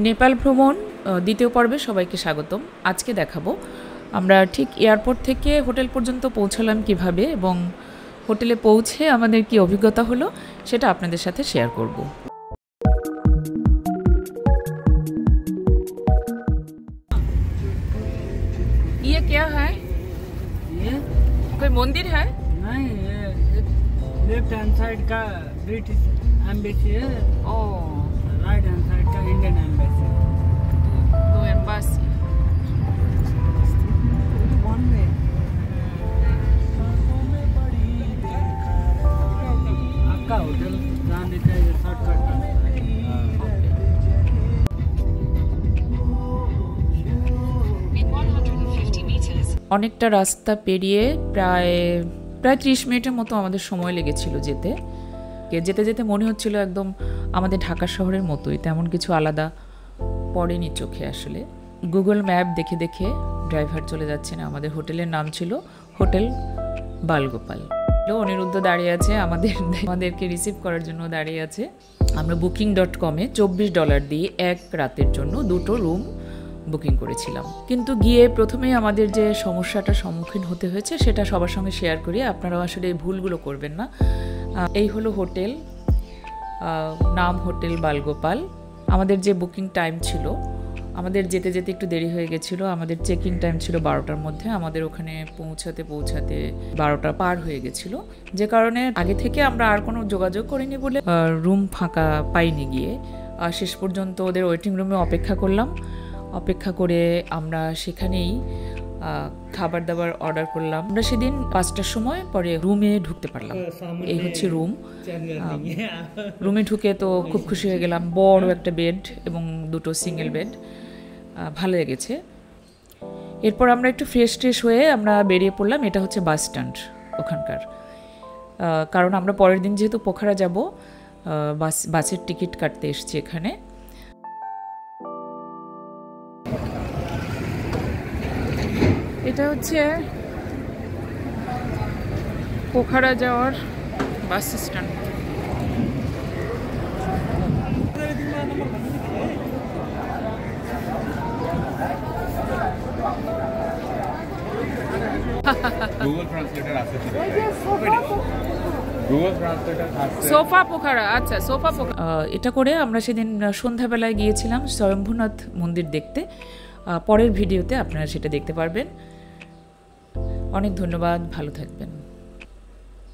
নেপাল ভ্রমণ দ্বিতীয় পর্বে সবাইকে স্বাগতম। আজকে দেখাবো আমরা ঠিক এয়ারপোর্ট থেকে হোটেল পর্যন্ত পৌঁছালাম কিভাবে এবং হোটেলে পৌঁছে আমাদের কি অভিজ্ঞতা হলো সেটা আপনাদের সাথে শেয়ার করব। ये क्या है? ये कोई मंदिर है? नहीं, ये लेफ्ट हैंड साइड का ब्रिटिश एम्बेसी है, ओह, राइट हैंड साइड का इंडियन एम्बेसी। दो एम्बेसी। वन वे आपका होटल जाने का ये शॉर्टकट है। অনেকটা রাস্তা পেরিয়ে প্রায় 30 মিনিটের মতো আমাদের সময় লেগেছিল যেতে যেতে যেতে মনে হচ্ছিল একদম আমাদের ঢাকা শহরের মতোই, তেমন কিছু আলাদা পড়েনি চোখে। আসলে গুগল ম্যাপ দেখে দেখে ড্রাইভার চলে যাচ্ছে না। আমাদের হোটেলের নাম ছিল হোটেল বালগোপাল। অনিরুদ্ধ দাঁড়িয়ে আছে, আমাদেরকে রিসিভ করার জন্য দাঁড়িয়ে আছে। আমরা booking.com-এ $24 দিয়ে এক রাতের জন্য 2টো রুম বুকিং করেছিলাম। কিন্তু গিয়ে প্রথমেই আমাদের যে সমস্যাটার সম্মুখীন হতে হয়েছে সেটা সবার সঙ্গে শেয়ার করি, আপনারাও আসলে এই ভুলগুলো করবেন না। এই হলো হোটেল, নাম হোটেল বালগোপাল। আমাদের যে বুকিং টাইম ছিল, আমাদের যেতে যেতে একটু দেরি হয়ে গেছিলো। আমাদের চেকিং টাইম ছিল 12টার মধ্যে, আমাদের ওখানে পৌঁছাতে 12টা পার হয়ে গেছিলো, যে কারণে আগে থেকে আমরা আর কোনো যোগাযোগ করিনি বলে রুম ফাঁকা পাইনি। গিয়ে শেষ পর্যন্ত ওদের ওয়েটিং রুমে অপেক্ষা করলাম। অপেক্ষা করে আমরা সেখানেই খাবার দাবার অর্ডার করলাম। আমরা সেদিন 5টার সময় পরে রুমে ঢুকতে পারলাম। এই হচ্ছে রুম। রুমে ঢুকে তো খুব খুশি হয়ে গেলাম। বড় একটা বেড এবং 2টো সিঙ্গেল বেড, ভালো লেগেছে। এরপর আমরা একটু ফ্রেশ হয়ে আমরা বেরিয়ে পড়লাম। এটা হচ্ছে বাস স্ট্যান্ড ওখানকার, কারণ আমরা পরের দিন যেহেতু পোখারা যাব, বাসের টিকিট কাটতে এসেছি এখানে। এটা হচ্ছে পোখারা যাওয়ার বাস স্ট্যান্ড। সোফা পোখারা, আচ্ছা সোফা পোখারা। এটা করে আমরা সেদিন সন্ধ্যাবেলায় গিয়েছিলাম স্বয়ম্ভূনাথ মন্দির দেখতে। পরের ভিডিওতে আপনারা সেটা দেখতে পারবেন। অনেক ধন্যবাদ, ভালো থাকবেন।